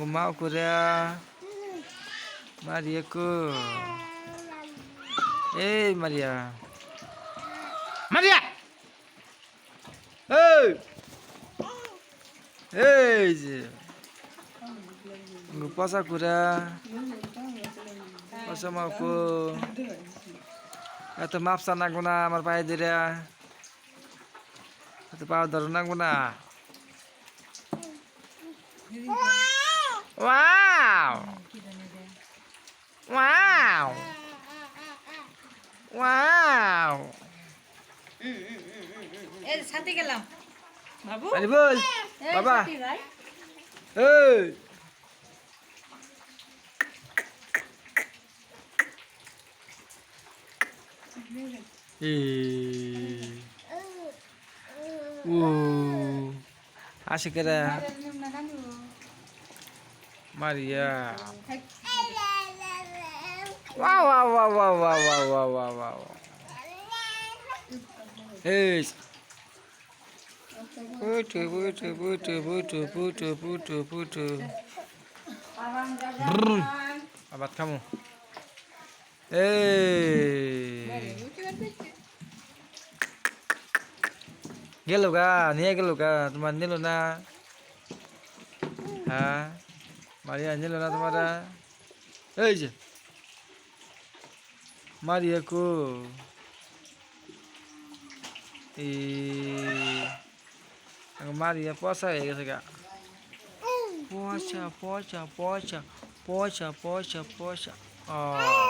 mau kuria Maria ku Maria Maria যে পচা কুড়া পচা মাউকো এত মাপসা নাগবো না আমার পায়ে দিরা এত পাওয়া ধরো নাগবো না Wow! Wow! Wow! এই সাথে গেলাম বাবু আরে বল বাবা Asik kira Maria. Wow wow wow wow wow wow wow wow wow. Hey. Putu. Abat kamu. Gelo ka, niya gelo ka, teman nilo na. Ha? Maria nilo na tumara. Je. Maria ko. Maria puasa ya guys ka. Puasa. Oh.